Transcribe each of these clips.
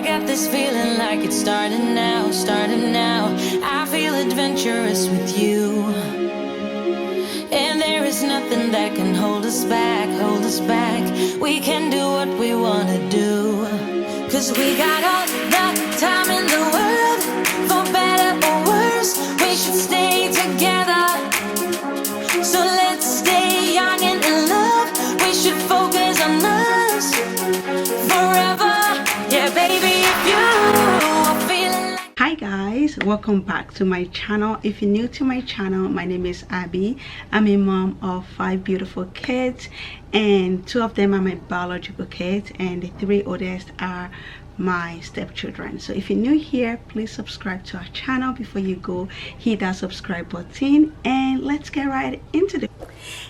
got this feeling like it's starting now, starting now. I feel adventurous with you, and there is nothing that can hold us back, hold us back. We can do what we wanna do, 'cause we got all the time in the world, for better or worse. We should stay together, so let's stay young and in love. We should focus on us forever. Yeah, baby, if you are feeling like... Hi guys, welcome back to my channel. If you're new to my channel, my name is Abby. I'm a mom of 5 beautiful kids, and 2 of them are my biological kids, and the 3 oldest are my stepchildren. So if you're new here, please subscribe to our channel. Before you go, hit that subscribe button, and let's get right into the...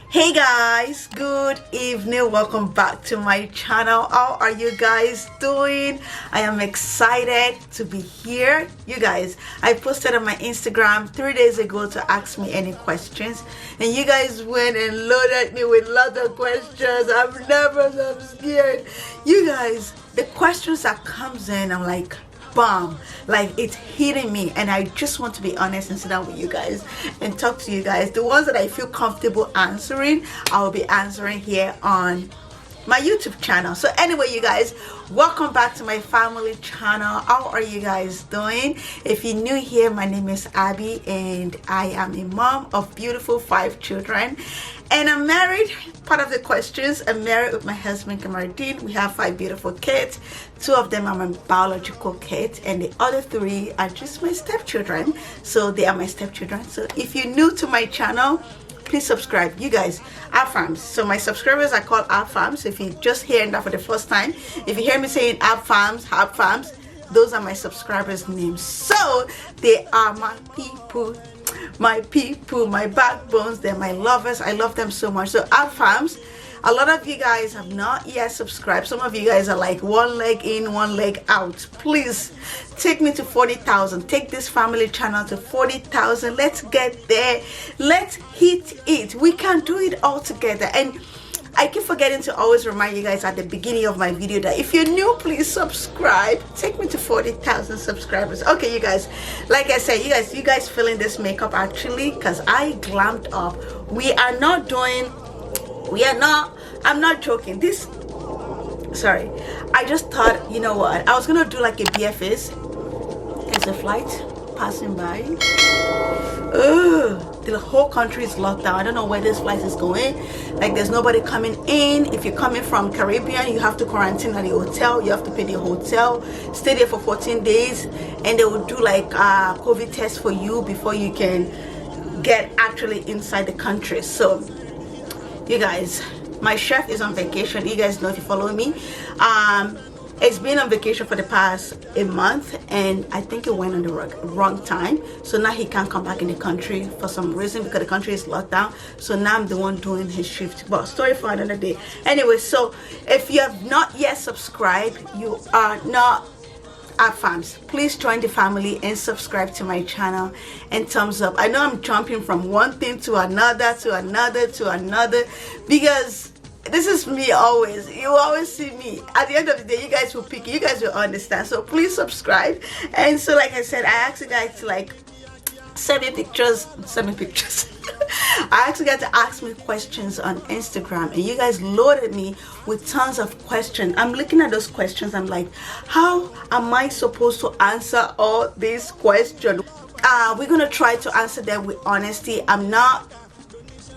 Hey guys, good evening, welcome back to my channel. How are you guys doing? I am excited to be here. You guys, I posted on my Instagram 3 days ago to ask me any questions, and you guys went and loaded me with lots of questions. I'm nervous, I'm scared. You guys, the questions that comes in, I'm like, bomb, like it's hitting me, and I just want to be honest and sit down with you guys and talk to you guys. The ones that I feel comfortable answering, I will be answering here on my YouTube channel. So anyway, you guys, welcome back to my family channel. How are you guys doing? If you're new here, my name is Abby, and I am a mom of beautiful 5 children, and I'm married. Part of the questions, I'm married with my husband Kamardin. We have 5 beautiful kids. 2 of them are my biological kids, and the other 3 are just my stepchildren. So they are my stepchildren. So if you're new to my channel, please subscribe. You guys, ABFAMZZZ. So my subscribers are called ABFAMZZZ. If you're just hearing that for the first time, if you hear me saying ABFAMZZZ, those are my subscribers' names. So they are my people, my backbones. They're my lovers. I love them so much. So ABFAMZZZ, a lot of you guys have not yet subscribed. Some of you guys are like one leg in, one leg out. Please take me to 40,000. Take this family channel to 40,000. Let's get there. Let's hit it. We can do it all together. And I keep forgetting to always remind you guys at the beginning of my video that if you're new, please subscribe. Take me to 40,000 subscribers. Okay, you guys, like I said, you guys feeling this makeup actually, because I glammed up. I'm not joking. Sorry, I just thought, you know what, I was gonna do like a BFS. There's a flight passing by. The whole country is locked down. I don't know where this flight is going. Like, there's nobody coming in. If you're coming from Caribbean, you have to quarantine at the hotel. You have to pay the hotel, stay there for 14 days, and they will do like a COVID test for you before you can get actually inside the country. So you guys, my chef is on vacation. You guys know if you follow me. It's been on vacation for the past a month, and I think it went on the wrong time. So now he can't come back in the country for some reason, because the country is locked down. So now I'm the one doing his shift. But story for another day. Anyway, so if you have not yet subscribed, you are not ABFAMZZZ. Please join the family and subscribe to my channel and thumbs up. I know I'm jumping from one thing to another because this is me always. You always see me. At the end of the day, you guys will pick. You guys will understand. So please subscribe. And so, like I said, I asked you guys to like send me pictures. I actually got to ask me questions on Instagram, and you guys loaded me with tons of questions. I'm looking at those questions. I'm like, how am I supposed to answer all these questions? We're gonna try to answer them with honesty.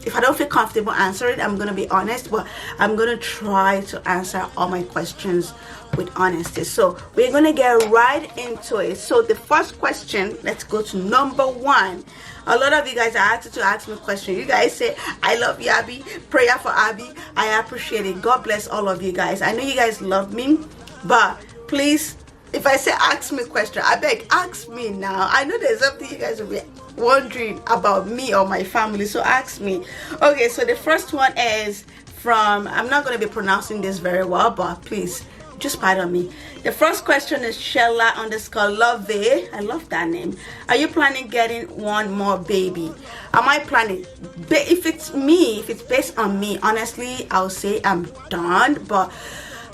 If I don't feel comfortable answering, I'm gonna be honest, but I'm gonna try to answer all my questions with honesty. So we're gonna get right into it. So the first question, let's go to number 1. A lot of you guys are asked to ask me a question. You guys say, I love you, Abby. Prayer for Abby. I appreciate it. God bless all of you guys. I know you guys love me, but please, if I say ask me a question, I beg, ask me now. I know there's something you guys will be wondering about me or my family, so ask me. Okay, so the first one is from, I'm not going to be pronouncing this very well, but please just pardon me. The first question is Shella_Love. I love that name. Are you planning getting one more baby? Am I planning? If it's me, if it's based on me, honestly, I'll say I'm done. But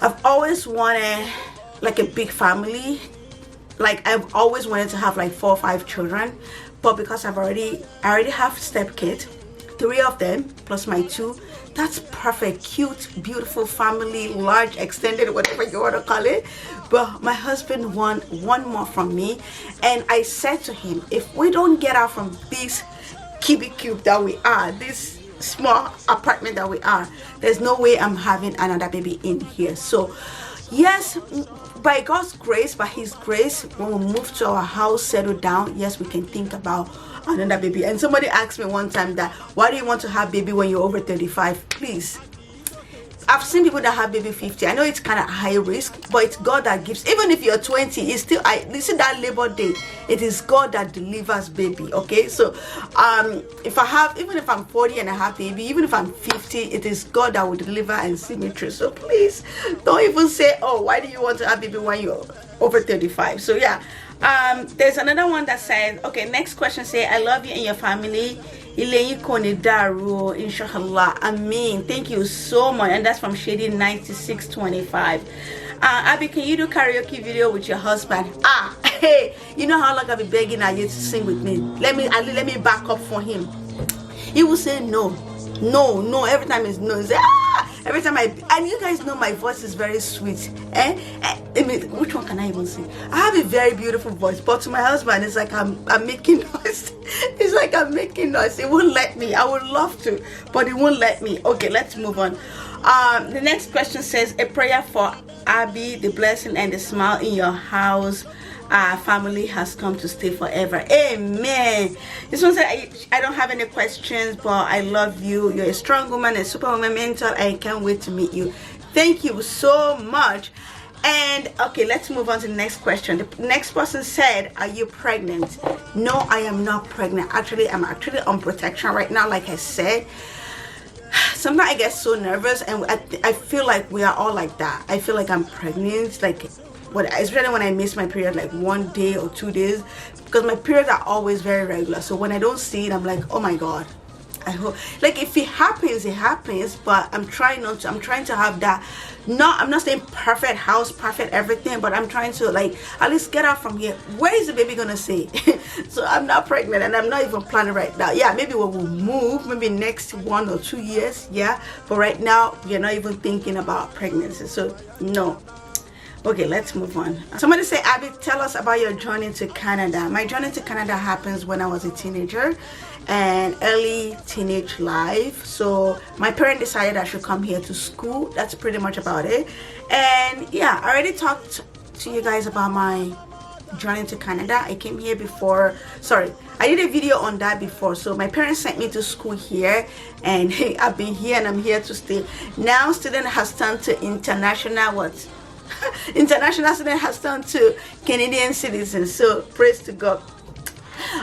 I've always wanted like a big family. Like I've always wanted to have like 4 or 5 children, but because I already have stepkids, 3 of them plus my 2. That's perfect, cute, beautiful family, large, extended, whatever you want to call it. But my husband want one more from me, and I said to him, if we don't get out from this cubic cube that we are, this small apartment that we are, there's no way I'm having another baby in here. So yes, by God's grace, by his grace, when we move to our house, settle down, yes, we can think about another baby. And somebody asked me one time that, why do you want to have baby when you're over 35? Please, I've seen people that have baby 50. I know it's kind of high risk, but it's God that gives. Even if you're 20, it's still, listen, that labor day, it is God that delivers baby. Okay, so if I have, even if I'm 40 and I have baby, even if I'm 50, it is God that will deliver and see me through. So please don't even say, oh, why do you want to have baby when you're over 35? So yeah, there's another one that says, okay, next question say, I love you and your family. Inshallah. Amin. Thank you so much. And that's from Shady 9625. Abby, can you do karaoke video with your husband? Hey, you know how long I've been begging you to sing with me? Let me back up for him. He will say no. Every time it's no. He say, every time and you guys know my voice is very sweet. I mean, which one can I even sing? I have a very beautiful voice, but to my husband, it's like I'm making noise. It's like I'm making noise. It won't let me. I would love to, but it won't let me. Okay, let's move on. The next question says, a prayer for Abby, the blessing and the smile in your house. Family has come to stay forever. Amen. This one said, I don't have any questions, but I love you. You're a strong woman, a superwoman mental. I can't wait to meet you. Thank you so much. And okay, let's move on to the next question. The next person said, are you pregnant? No, I am not pregnant. Actually, I'm actually on protection right now, like I said. Sometimes I get so nervous, and I feel like we are all like that. I feel like I'm pregnant, like especially when I miss my period like 1 day or 2 days, because my periods are always very regular. So when I don't see it, I'm like, oh my God, I hope, like, if it happens, it happens. But I'm trying not to. I'm trying to have that. I'm not saying perfect house, perfect everything, but I'm trying to, like, at least get out from here. Where is the baby gonna stay? So I'm not pregnant, and I'm not even planning right now. Yeah, maybe we'll move, maybe next 1 or 2 years. Yeah, but right now we're not even thinking about pregnancy. So no. Okay, let's move on. Somebody say, Abby, tell us about your journey to Canada. My journey to Canada happens when I was a teenager and early teenage life. So my parents decided I should come here to school. That's pretty much about it. And yeah, I already talked to you guys about my journey to Canada. I came here before. Sorry, I did a video on that before. So my parents sent me to school here, and hey, I've been here and I'm here to stay. Now student has turned to international international student has turned to Canadian citizens. So praise to God.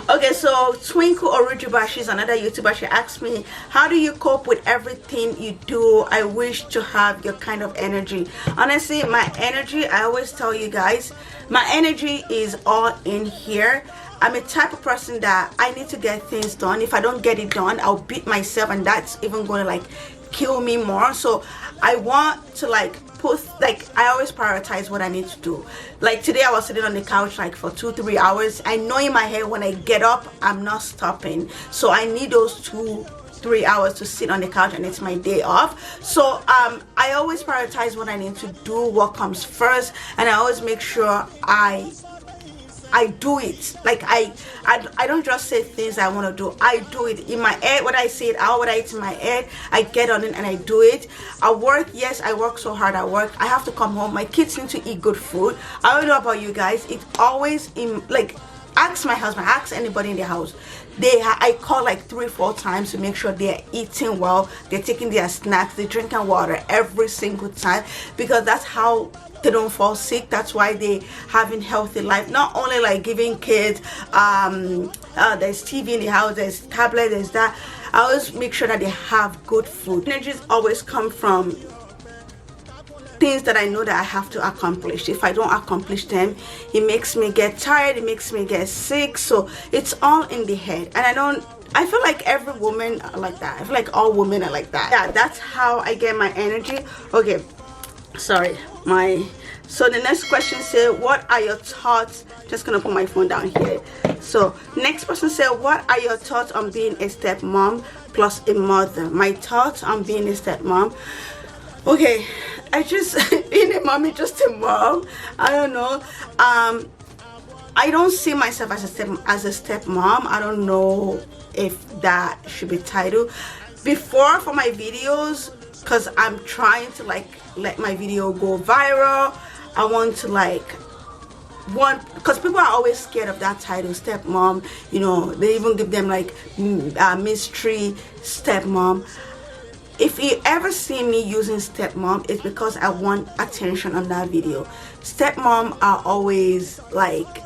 Okay, so Twinkle Orijuba, she's another YouTuber. She asked me, how do you cope with everything you do? I wish to have your kind of energy. Honestly, my energy, I always tell you guys, my energy is all in here. I'm a type of person that I need to get things done. If I don't get it done, I'll beat myself, and that's even going to like kill me more. So I want to like I always prioritize what I need to do. Like today I was sitting on the couch like for 2-3 hours. I know in my head when I get up I'm not stopping, so I need those 2-3 hours to sit on the couch, and it's my day off. So I always prioritize what I need to do, what comes first, and I always make sure I do it. Like I don't just say things I want to do. I do it in my head. What I say it out, what I eat in my head, I get on it and I do it. I work, yes, I work so hard at work. I have to come home. My kids need to eat good food. I don't know about you guys. It's always in, like, ask my husband, ask anybody in the house. I call like 3-4 times to make sure they're eating well, they're taking their snacks, they're drinking water every single time, because that's how they don't fall sick. That's why they having healthy life. Not only like giving kids there's TV in the house, there's tablet, there's that. I always make sure that they have good food. Energies always come from things that I know that I have to accomplish. If I don't accomplish them, it makes me get tired, it makes me get sick. So it's all in the head, and I feel like every woman are like that. I feel like all women are like that. Yeah, that's how I get my energy. Okay, sorry, my so the next question said, what are your thoughts? Just gonna put my phone down here. So next person said, what are your thoughts on being a stepmom plus a mother? My thoughts on being a stepmom. Okay, I just being a mom is just a mom. I don't know. I don't see myself as a stepmom. I don't know if that should be titled. Before, for my videos, because I'm trying to like let my video go viral, I want to like because people are always scared of that title, stepmom. You know, they even give them like mystery stepmom. If you ever see me using stepmom, it's because I want attention on that video. Stepmom are always like,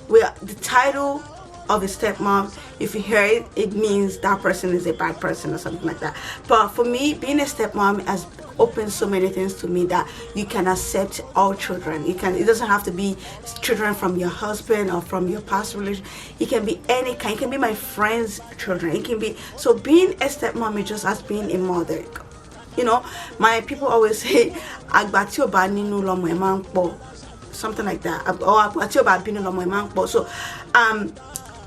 well, the title of a stepmom, if you hear it, it means that person is a bad person or something like that. But for me, being a stepmom has opened so many things to me, that you can accept all children. It doesn't have to be children from your husband or from your past relation. It can be any kind. It can be my friends' children. It can be, so being a stepmom is just as being a mother. You know, my people always say, something like that, or so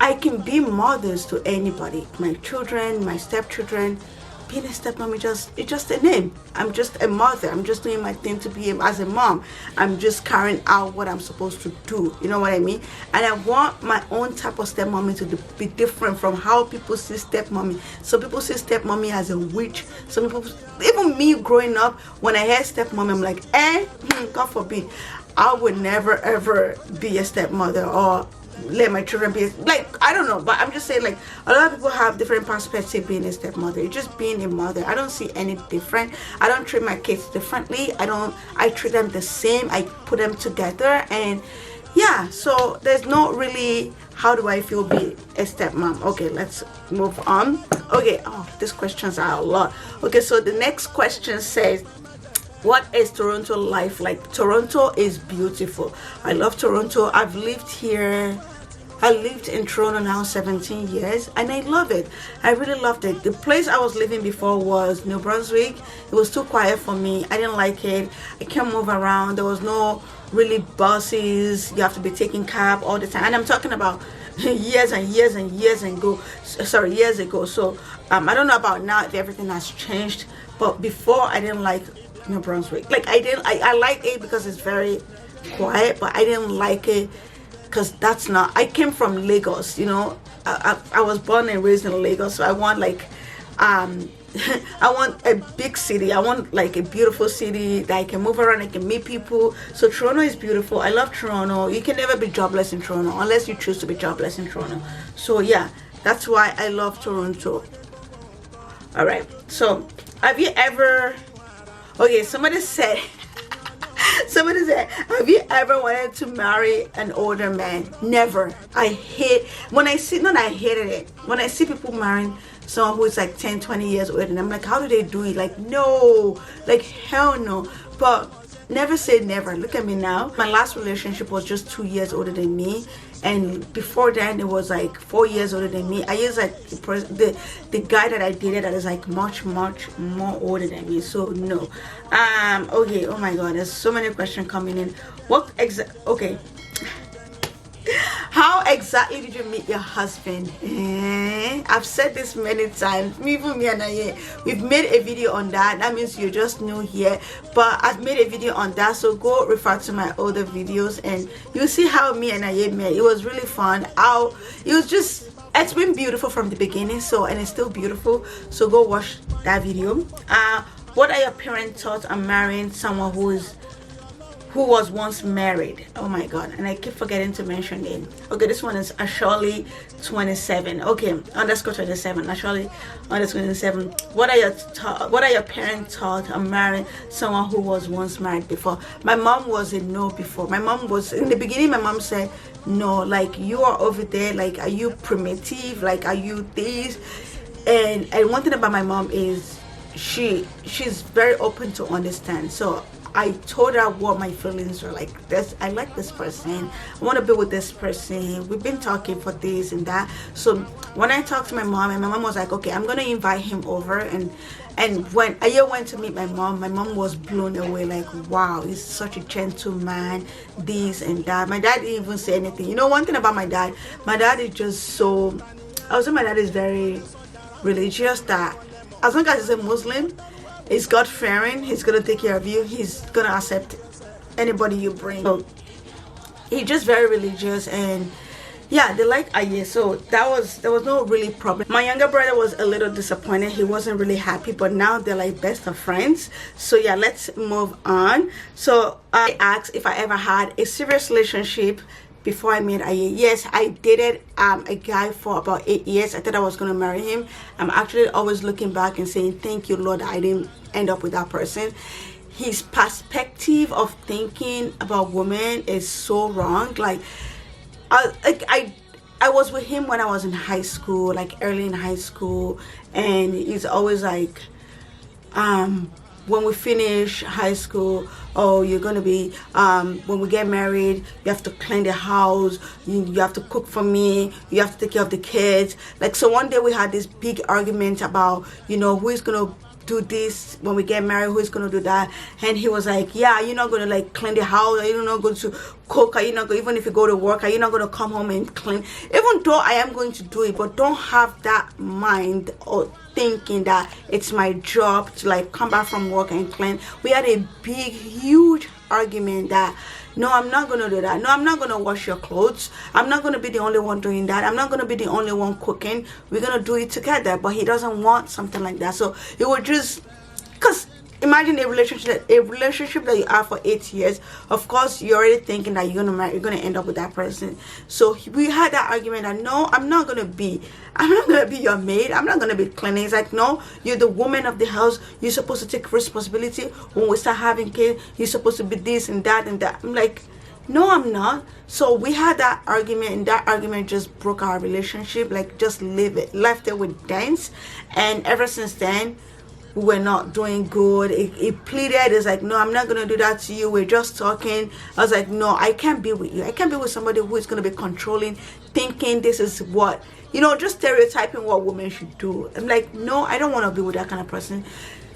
I can be mothers to anybody, my children, my stepchildren. Being a stepmom it's just a name. I'm just a mother. I'm just doing my thing to be as a mom. I'm just carrying out what I'm supposed to do. You know what I mean? And I want my own type of stepmommy to be different from how people see stepmommy. Some people see stepmommy as a witch. Some people, even me growing up, when I hear stepmommy, I'm like, God forbid, I would never ever be a stepmother or let my children be like, I don't know, but I'm just saying, like, a lot of people have different perspective being a stepmother. It's just being a mother. I don't see any different. I don't treat my kids differently. I treat them the same. I put them together, and yeah, so there's not really how do I feel being a stepmom. Okay, let's move on. Okay, oh, these questions are a lot. Okay, so the next question says, what is Toronto life like? Toronto is beautiful. I love Toronto. I've lived here. I lived in Toronto now 17 years, and I love it. I really loved it. The place I was living before was New Brunswick. It was too quiet for me. I didn't like it. I can't move around. There was no really buses. You have to be taking cab all the time. And I'm talking about years and years and years ago. Years ago. So I don't know about now if everything has changed. But before, I didn't like New Brunswick. Like I like it because it's very quiet, but I didn't like it because that's not, I came from Lagos, you know. I was born and raised in Lagos, so I want like I want a big city. I want like a beautiful city that I can move around, I can meet people. So Toronto is beautiful. I love Toronto. You can never be jobless in Toronto unless you choose to be jobless in Toronto. So yeah, that's why I love Toronto. All right, so have you ever, okay, somebody said, have you ever wanted to marry an older man? Never. I hate, when I see, not I hated it, when I see people marrying someone who is like 10-20 years older, and I'm like, how do they do it? Like, no, like hell no. But never say never. Look at me now. My last relationship was just 2 years older than me, and before then it was like 4 years older than me. I use like the guy that I dated that is like much more older than me. So no. Okay, oh my god, there's so many questions coming in. Okay, how exactly did you meet your husband? I've said this many times. Even me and I, we've made a video on that. That means you're just new here, but I've made a video on that, so go refer to my older videos and you'll see how me and I met. It was really fun. It's been beautiful from the beginning, so, and it's still beautiful, so go watch that video. What are your parents' thoughts on marrying someone who was once married? Oh my god, and I keep forgetting to mention name. Okay, this one is Ashali 27. Okay, underscore 27. Ashali underscore 27. What are your parents' thoughts on marrying someone who was once married before? My mom was a no before. My mom was, in the beginning, my mom said no, like, you are over there, like, are you primitive, like, are you this? And one thing about my mom is she's very open to understand. So I told her what my feelings were like. This, I like this person, I want to be with this person, we've been talking for this and that. So when I talked to my mom, and my mom was like, okay, I'm gonna invite him over. And when I went to meet my mom was blown away, like, wow, he's such a gentleman, this and that. My dad didn't even say anything. You know, one thing about my dad is just so, I would say my dad is very religious, that as long as he's a Muslim, he's God-fearing, he's gonna take care of you, he's gonna accept anybody you bring. So he's just very religious, and yeah, they like Aye. So there was no really problem. My younger brother was a little disappointed, he wasn't really happy, but now they're like best of friends. So yeah, let's move on. So I asked if I ever had a serious relationship before I met Aye. Yes, I dated a guy for about 8 years. I thought I was gonna marry him. I'm actually always looking back and saying thank you, Lord, I didn't end up with that person. His perspective of thinking about women is so wrong. Like I was with him when I was in high school, like early in high school, and he's always like, when we finish high school, oh, you're gonna be, when we get married, you have to clean the house, you have to cook for me, you have to take care of the kids. Like, so one day we had this big argument about, you know, who is gonna do this when we get married, who's gonna do that. And he was like, yeah, you're not gonna like clean the house, are you not going to cook, are you not gonna, even if you go to work, are you not gonna come home and clean? Even though I am going to do it, but don't have that mind or thinking that it's my job to like come back from work and clean. We had a big huge argument that no, I'm not gonna do that. No, I'm not gonna wash your clothes. I'm not gonna be the only one doing that. I'm not gonna be the only one cooking. We're gonna do it together. But he doesn't want something like that. So it would just, because imagine a relationship that you have for 8 years. Of course, you're already thinking that you're gonna end up with that person. So we had that argument that no, I'm not gonna be your maid, I'm not gonna be cleaning. It's like, no, you're the woman of the house, you're supposed to take responsibility. When we start having kids, you're supposed to be this and that and that. I'm like, no, I'm not. So we had that argument, and that argument just broke our relationship, like just left it with dents. And ever since then, we were not doing good. It pleaded. It's like, no, I'm not gonna do that to you, we're just talking. I was like, no, I can't be with you. I can't be with somebody who is gonna be controlling, thinking this is what, you know, just stereotyping what women should do. I'm like, no, I don't want to be with that kind of person.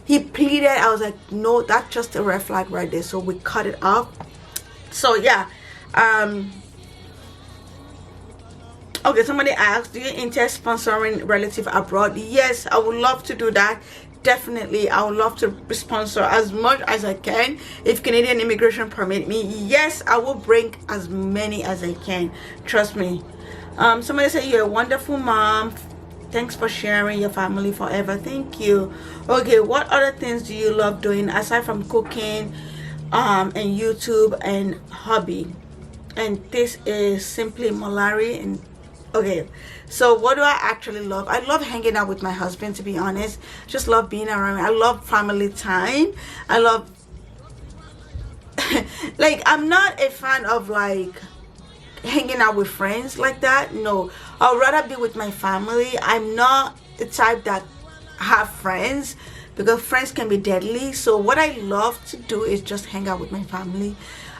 He pleaded. I was like, no, that's just a red flag right there. So we cut it off. So yeah, okay, somebody asked, do you intend sponsoring relative abroad? Yes, I would love to do that. Definitely, I would love to sponsor as much as I can. If Canadian immigration permit me, yes, I will bring as many as I can, trust me. Somebody said you're a wonderful mom, thanks for sharing your family forever. Thank you. Okay, what other things do you love doing aside from cooking and YouTube and hobby? And this is simply Malari. And okay, so what do I actually love? I love hanging out with my husband, to be honest. Just love being around. I love family time. I love like, I'm not a fan of like hanging out with friends like that. No, I'd rather be with my family. I'm not the type that have friends, because friends can be deadly. So what I love to do is just hang out with my family.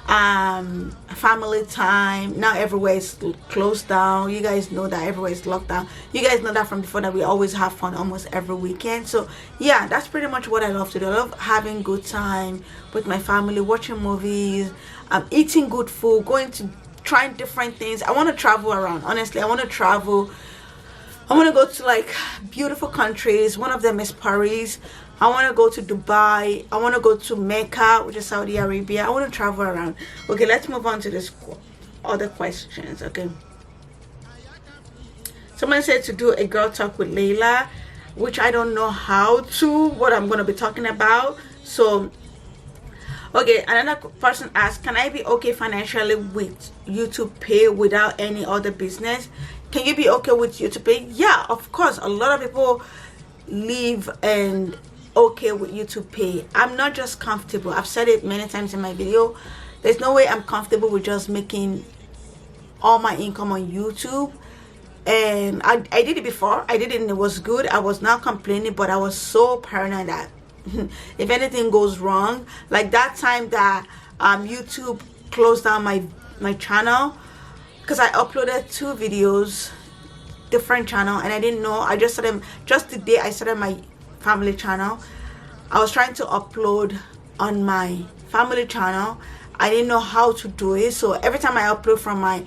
Family time. Now everywhere is closed down. You guys know that everywhere is locked down. You guys know that from before, that we always have fun almost every weekend. So yeah, that's pretty much what I love to do. I love having good time with my family, watching movies, eating good food, trying different things. I want to travel around. Honestly, I want to travel. I want to go to like beautiful countries. One of them is Paris. I want to go to Dubai. I want to go to Mecca, which is Saudi Arabia. I want to travel around. Okay, let's move on to this other questions. Okay, someone said to do a girl talk with Layla, which I don't know what I'm going to be talking about. So okay, another person asked, can I be okay financially with YouTube Pay without any other business? Can you be okay with YouTube Pay? Yeah, of course. A lot of people live and okay with YouTube Pay. I'm not just comfortable. I've said it many times in my video. There's no way I'm comfortable with just making all my income on YouTube. And I did it before. I did it and it was good. I was not complaining, but I was so paranoid that if anything goes wrong, like that time that YouTube closed down my channel because I uploaded 2 videos, different channel, and I didn't know. I just started, just the day I started my family channel, I was trying to upload on my family channel. I didn't know how to do it, so every time I upload from my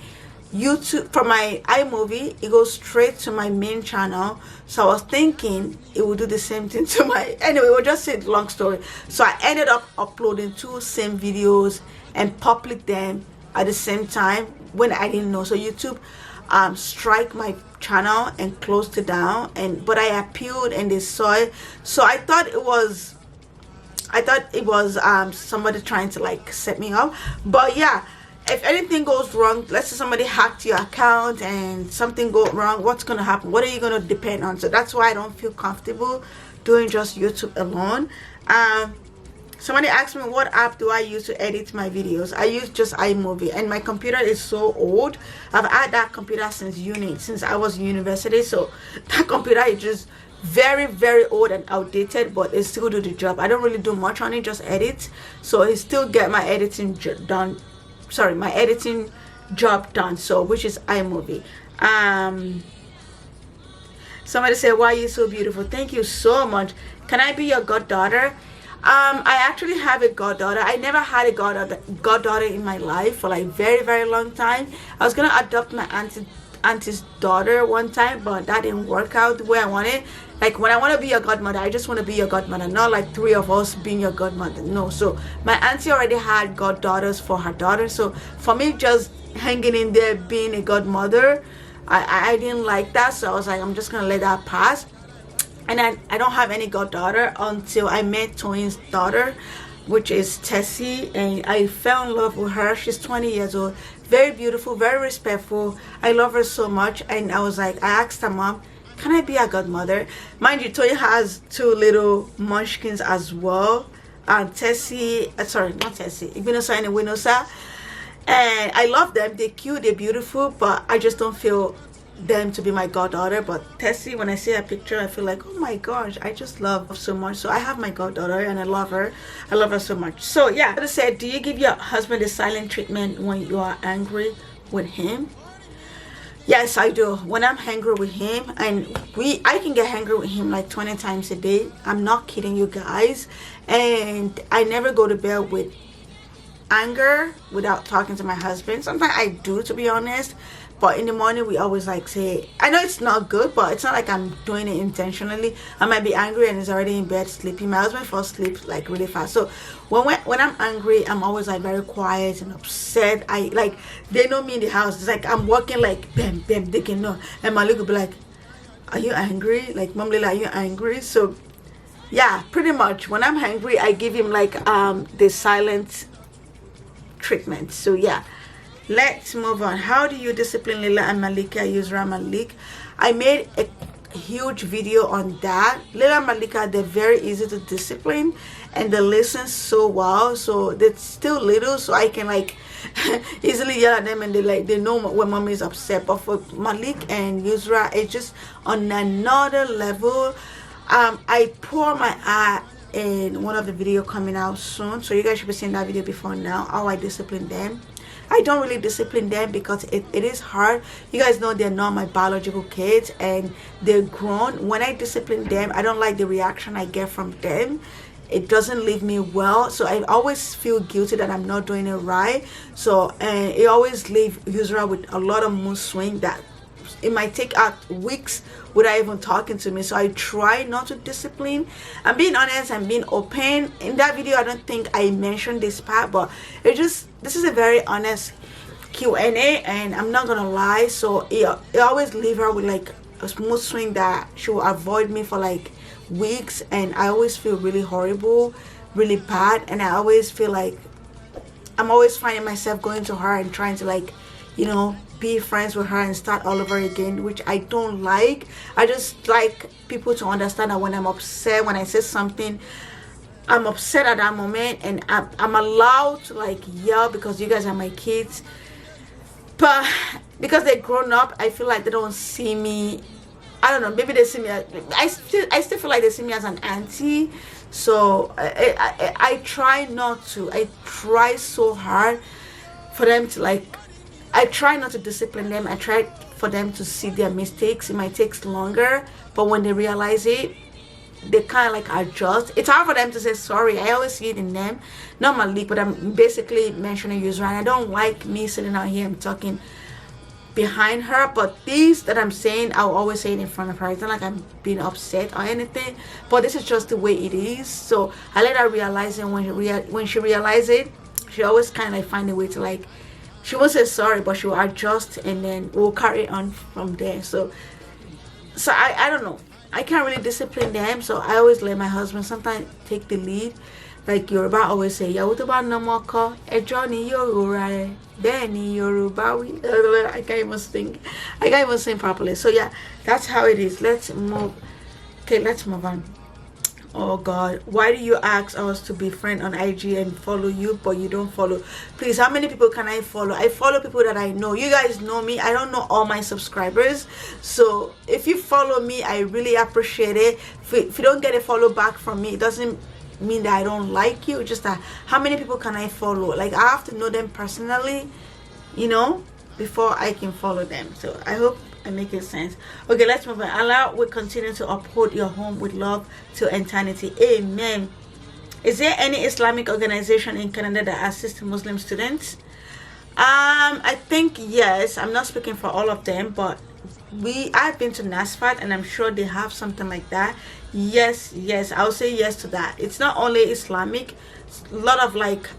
YouTube, from my iMovie, it goes straight to my main channel. So I was thinking it would do the same thing to my, anyway, we'll just say long story. So I ended up uploading 2 same videos and public them at the same time when I didn't know. So YouTube strike my channel and closed it down, and but I appealed and they saw it. So I thought it was somebody trying to like set me up. But yeah, if anything goes wrong, let's say somebody hacked your account and something go wrong, what's gonna happen? What are you gonna depend on? So that's why I don't feel comfortable doing just YouTube alone. Somebody asked me what app do I use to edit my videos. I use just iMovie, and my computer is so old. I've had that computer since I was in university, so that computer is just very, very old and outdated, but it still do the job. I don't really do much on it, just edit, so it still get my editing done. Sorry, my editing job done, so which is iMovie. Somebody said, why are you so beautiful? Thank you so much. Can I be your goddaughter? I actually have a goddaughter. I never had a goddaughter in my life for like very, very long time. I was gonna adopt my auntie's daughter one time, but that didn't work out the way I wanted. Like when I want to be your godmother, I just want to be your godmother, not like 3 of us being your godmother. No. So my auntie already had goddaughters for her daughter, so for me just hanging in there being a godmother, I didn't like that. So I was like, I'm just gonna let that pass. And I don't have any goddaughter until I met Toyin's daughter, which is Tessie, and I fell in love with her. She's 20 years old, very beautiful, very respectful. I love her so much. And I was like, I asked her mom, can I be a godmother? Mind you, Toyin has 2 little munchkins as well. Tessie, sorry, not Tessie, Ibinosa and Winosa. And I love them. They're cute, they're beautiful, but I just don't feel them to be my goddaughter. But Tessie, when I see her picture, I feel like, oh my gosh, I just love her so much. So I have my goddaughter and I love her so much. So yeah, I said, do you give your husband a silent treatment when you are angry with him? Yes, I do. When I'm angry with him, and I can get angry with him like 20 times a day. I'm not kidding you guys. And I never go to bed with anger without talking to my husband. Sometimes I do, to be honest, but in the morning we always like say, I know it's not good, but it's not like I'm doing it intentionally. I might be angry and he's already in bed sleeping. My husband falls asleep like really fast. So when I'm angry, I'm always like very quiet and upset. I like, they know me in the house. It's like I'm walking like bam bam, they can know. And my will be like, are you angry? Like, Mom Lila, are you angry? So yeah, pretty much when I'm angry, I give him like the silent treatment. So yeah, let's move on. How do you discipline Lila and Malika? Yusra Malik. I made a huge video on that. Lila and Malika, they're very easy to discipline and they listen so well. So they're still little, so I can like easily yell at them and they know when mommy is upset. But for Malik and Yusra, it's just on another level. I pour my eye in one of the video coming out soon, so you guys should be seeing that video before now, how I discipline them. I don't really discipline them because it is hard. You guys know they're not my biological kids and they're grown. When I discipline them, I don't like the reaction I get from them. It doesn't leave me well, so I always feel guilty that I'm not doing it right. So and it always leaves Yusra with a lot of mood swing that it might take out weeks without even talking to me. So I try not to discipline. I'm being honest, I'm being open. In that video, I don't think I mentioned this part, but this is a very honest Q&A, and I'm not gonna lie. So it always leave her with like a smooth swing that she will avoid me for like weeks, and I always feel really horrible, really bad, and I always feel like I'm always finding myself going to her and trying to like, you know, be friends with her and start all over again, which I don't like. I just like people to understand that when I'm upset, when I say something, I'm upset at that moment, and I'm allowed to like yell because you guys are my kids. But because they're grown up, I feel like they don't see me, I don't know, maybe they see me as, I still feel like they see me as an auntie. So I try not to. I try so hard for them to like, I try not to discipline them. I try for them to see their mistakes. It might take longer, but when they realize it, they kind of like adjust. It's hard for them to say sorry. I always see it in them, not Malik, but I'm basically mentioning you, right? I don't like me sitting out here and talking behind her, but these that I'm saying, I'll always say it in front of her. It's not like I'm being upset or anything, but this is just the way it is. So I let her realize it. When she realizes it, she always kind of like find a way to like, she won't say sorry, but she will adjust, and then we'll carry on from there. So I don't know, I can't really discipline them, so I always let my husband sometimes take the lead. Like Yoruba always say, Yahutuba no moko, Ejoni Yorura, Benny Yoruba. I can't even sing. I can't even sing properly. So yeah, that's how it is. Let's move. Okay, let's move on. Oh God, why do you ask us to be friend on IG and follow you, but you don't follow? Please, how many people can I follow? I follow people that I know. You guys know me. I don't know all my subscribers. So if you follow me, I really appreciate it. If you don't get a follow back from me, it doesn't mean that I don't like you. Just that, how many people can I follow? Like, I have to know them personally, you know, before I can follow them. So I hope I'm making sense. Okay, let's move on. Allah will continue to uphold your home with love to eternity. Amen. Is there any Islamic organization in Canada that assists Muslim students? I think yes. I'm not speaking for all of them, but I've been to NASFAT, and I'm sure they have something like that. Yes, I'll say yes to that. It's not only Islamic, it's a lot of like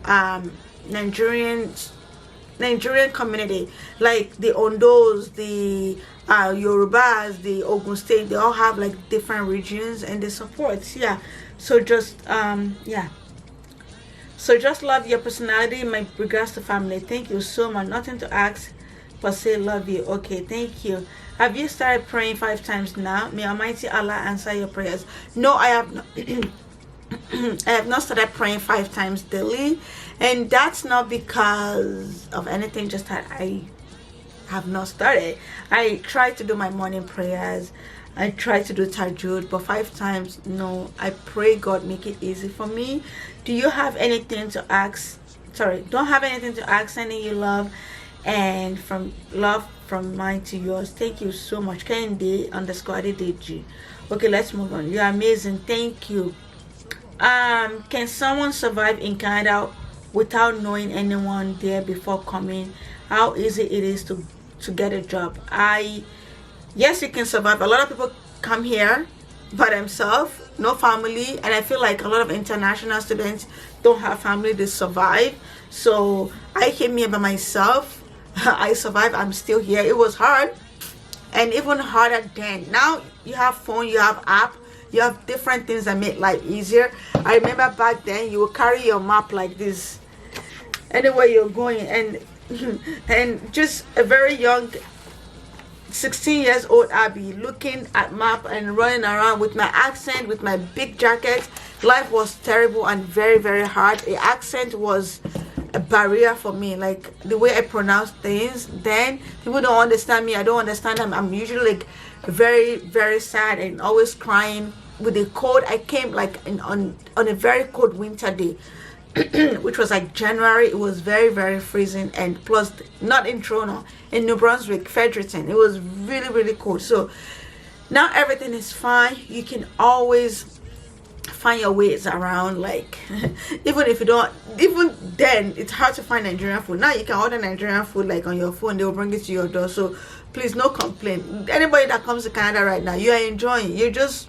Nigerian community, like the Ondos, the Yorubas, the Ogun State. They all have like different regions, and they support. Yeah, so just yeah, so just love your personality. My regards to family. Thank you so much. Nothing to ask, but say love you. Okay, thank you. Have you started praying 5 times now? May Almighty Allah answer your prayers. No, I have not. I have not started praying 5 times daily, and that's not because of anything, just that I have not started. I try to do my morning prayers, I try to do tahajjud, but 5 times, no. I pray God make it easy for me. Do you have anything to ask? Sorry, don't have anything to ask. Sending you love, and from love from mine to yours. Thank you so much. Kendi_Adedeji. Okay, let's move on. You're amazing. Thank you. Can someone survive in Canada without knowing anyone there before coming? How easy it is to get a job? Yes, you can survive. A lot of people come here by themselves, no family, and I feel like a lot of international students don't have family to survive. So I came here by myself. I survived. I'm still here. It was hard, and even harder then. Now you have phone, you have app, you have different things that make life easier. I remember back then you would carry your map like this anywhere you're going, and just a very young 16 years old Abby looking at map and running around with my accent, with my big jacket. Life was terrible and very, very hard. The accent was a barrier for me, like the way I pronounce things. Then people don't understand me, I don't understand them. I'm usually like very, very sad and always crying. With the cold, I came like on a very cold winter day, which was like January. It was very, very freezing, and plus not in Toronto, in New Brunswick, Fredericton, it was really, really cold. So now everything is fine. You can always find your ways around, like even if you don't, even then it's hard to find Nigerian food. Now you can order Nigerian food like on your phone, they will bring it to your door. So please, no complaint. Anybody that comes to Canada right now, you are enjoying, you're just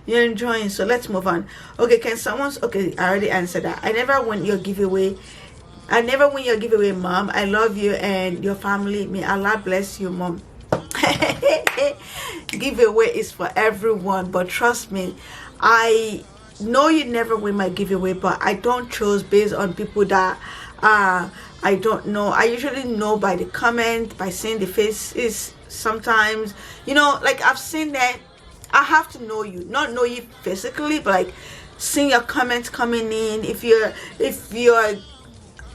you're enjoying. So let's move on. Okay, can someone's okay, I already answered that. I never win your giveaway, mom. I love you and your family. May Allah bless you, mom. Giveaway is for everyone, but trust me, I know you never win my giveaway, but I don't choose based on people that I don't know. I usually know by the comment, by seeing the faces. Sometimes, you know, like I've seen that. I have to know you, not know you physically, but like seeing your comments coming in. If you're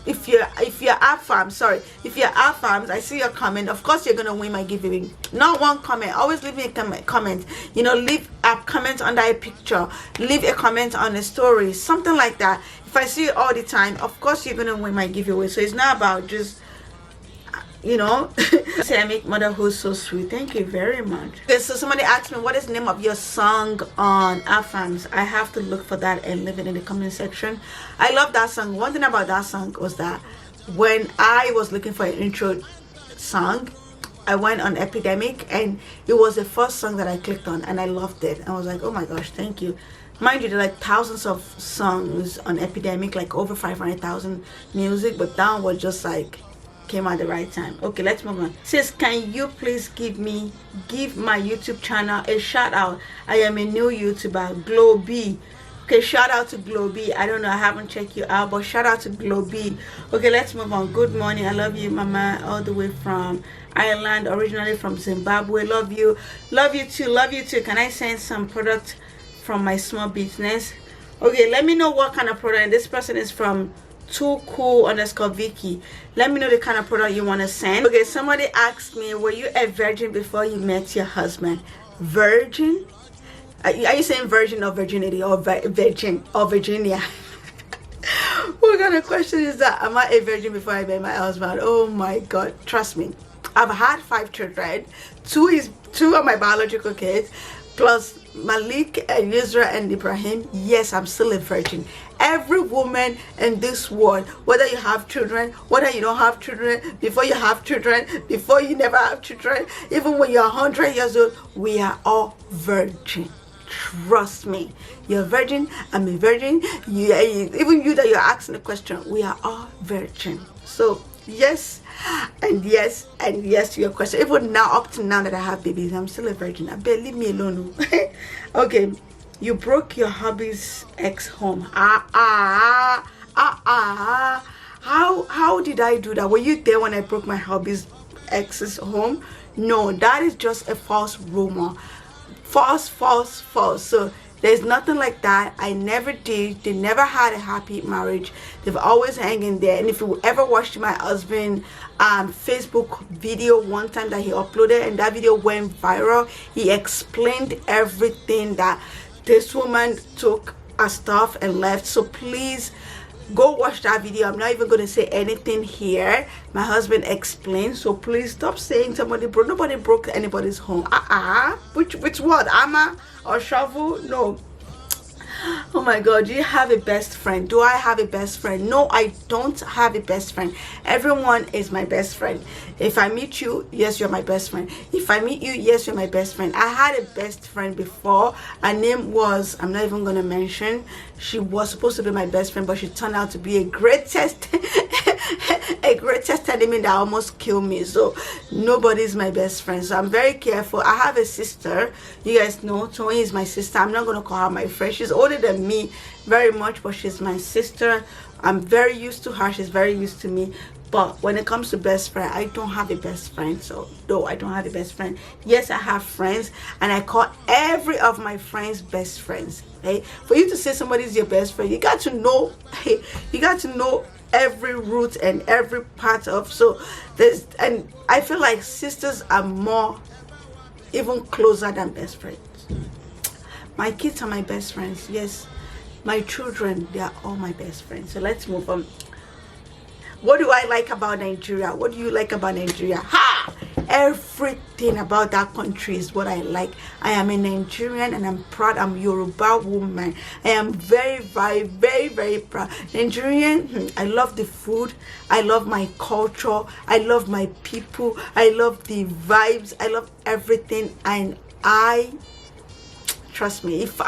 ABFAMZZZ, sorry, if you're ABFAMZZZ, I see your comment. Of course, you're gonna win my giveaway. Not one comment. Always leave me a comment. You know, leave comment under a picture, leave a comment on a story, something like that. If I see it all the time, of course you're gonna win my giveaway. So it's not about just, you know, say I make motherhood so sweet. Thank you very much. Okay, so somebody asked me, what is the name of your song on ABFAMZZZ? I have to look for that and leave it in the comment section. I love that song. One thing about that song was that when I was looking for an intro song, I went on Epidemic and it was the first song that I clicked on, and I loved it. I was like, oh my gosh, thank you. Mind you, there are like thousands of songs on Epidemic, like over 500,000 music, but that one was just like came at the right time. Okay, let's move on. Sis, can you please give my YouTube channel a shout out? I am a new YouTuber, Globy. Okay, shout out to Globy. I don't know, I haven't checked you out, but shout out to Globy. Okay, let's move on. Good morning. I love you, Mama, all the way from Ireland, originally from Zimbabwe. Love you. Love you too. Love you too. Can I send some product from my small business? Okay, let me know what kind of product. And this person is from @2cool_Vicky. Let me know the kind of product you want to send. Okay, somebody asked me, were you a virgin before you met your husband? Virgin? Are you saying virgin or virginity or virgin or Virginia? What kind of question is that? Am I a virgin before I met my husband? Oh my God, trust me. I've had 5 children. Two are my biological kids, plus Malik and Yusra and Ibrahim. Yes, I'm still a virgin. Every woman in this world, whether you have children, whether you don't have children, before you have children, before you never have children, even when you're 100 years old, we are all virgin. Trust me, you're a virgin, I'm a virgin. Even you that you're asking the question, we are all virgin. So yes and yes and yes to your question. Even now, up to now that I have babies, I'm still a virgin. I bet, leave me alone. Okay, you broke your hubby's ex home. How did I do that? Were you there when I broke my hubby's ex's home? No, that is just a false rumor. False. So there's nothing like that. I never did. They never had a happy marriage. They've always hanging there. And if you ever watched my husband Facebook video one time that he uploaded, and that video went viral, he explained everything, that this woman took her stuff and left. So please go watch that video. I'm not even going to say anything here. My husband explained. So please stop saying somebody broke. Nobody broke anybody's home. Which what? Amma or shovel? No. Oh my God, do you have a best friend? Do I have a best friend? No, I don't have a best friend. Everyone is my best friend. If I meet you, yes, you're my best friend. If I meet you, yes, you're my best friend. I had a best friend before. Her name was, I'm not even going to mention. She was supposed to be my best friend, but she turned out to be a greatest enemy that almost killed me. So nobody's my best friend. So I'm very careful. I have a sister. You guys know Tony is my sister. I'm not going to call her my friend. She's older than me very much, but she's my sister. I'm very used to her. She's very used to me. But when it comes to best friend, I don't have a best friend. So no, I don't have a best friend. Yes, I have friends, and I call every of my friends best friends. Okay, for you to say somebody's your best friend, you got to know. Hey, you got to know every root and every part of. So there's, and I feel like sisters are more, even closer than best friends. My kids are my best friends. Yes, my children, they are all my best friends. So let's move on. What do I like about Nigeria? What do you like about Nigeria? Ha! Everything about that country is what I like. I am a Nigerian and I'm proud. I'm a Yoruba woman. I am very, very, very, very proud. Nigerian, I love the food. I love my culture. I love my people. I love the vibes. I love everything. And trust me, if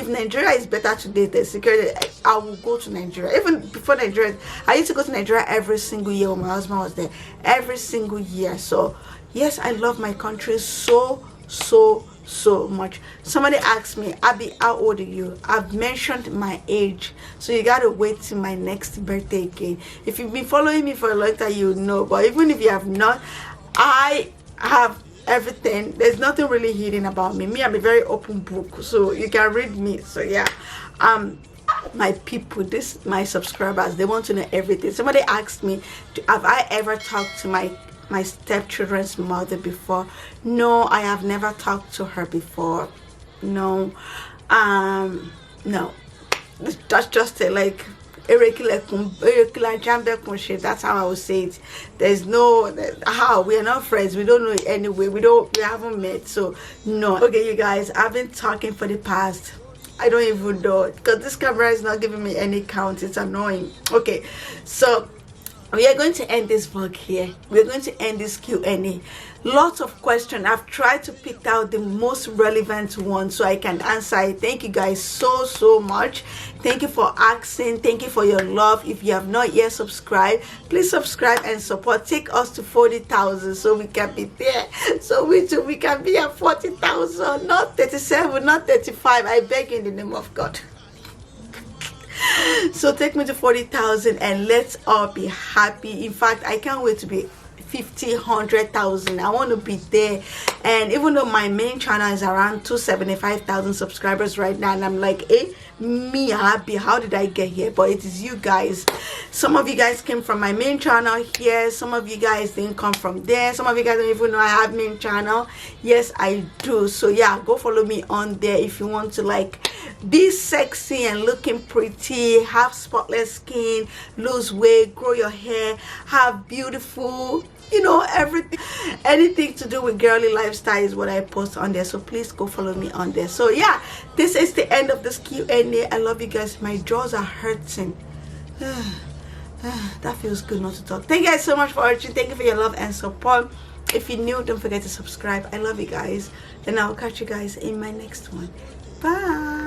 Nigeria is better today than security, I will go to Nigeria. Even before Nigeria, I used to go to Nigeria every single year when my husband was there. Every single year. So yes, I love my country so much. Somebody asked me, Abby, how old are you? I've mentioned my age, so you gotta wait till my next birthday again. If you've been following me for a long time, you know. But even if you have not, I have everything. There's nothing really hidden about me. I'm a very open book, so you can read me. So yeah, my people, my subscribers, they want to know everything. Somebody asked me, have I ever talked to my stepchildren's mother before? No, I have never talked to her before. No, no, that's just a like irregular jambe shit. That's how I would say it. There's no how we are not friends. We don't know anyway. We haven't met. So no. Okay, you guys, I've been talking for the past, I don't even know, because this camera is not giving me any count. It's annoying. Okay, so we are going to end this vlog here. We're going to end this Q&A. Lots of questions. I've tried to pick out the most relevant ones so I can answer it. Thank you guys so much. Thank you for asking. Thank you for your love. If you have not yet subscribed, please subscribe and support. Take us to 40,000 so we can be there. So we can be at 40,000, not 37, not 35. I beg you in the name of God. So take me to 40,000 and let's all be happy. In fact, I can't wait to be 50, 100,000. I want to be there. And even though my main channel is around 275,000 subscribers right now, and I'm like, hey, me happy, how did I get here? But it is you guys. Some of you guys came from my main channel here, some of you guys didn't come from there, some of you guys don't even know I have main channel. Yes, I do. So yeah, go follow me on there if you want to like be sexy and looking pretty, have spotless skin, lose weight, grow your hair, have beautiful, you know, everything, anything to do with girly lifestyle is what I post on there. So please go follow me on there. So yeah, this is the end of this Q&A. I love you guys. My jaws are hurting. That feels good not to talk. Thank you guys so much for watching. Thank you for your love and support. If you're new, don't forget to subscribe. I love you guys, and I'll catch you guys in my next one. Bye.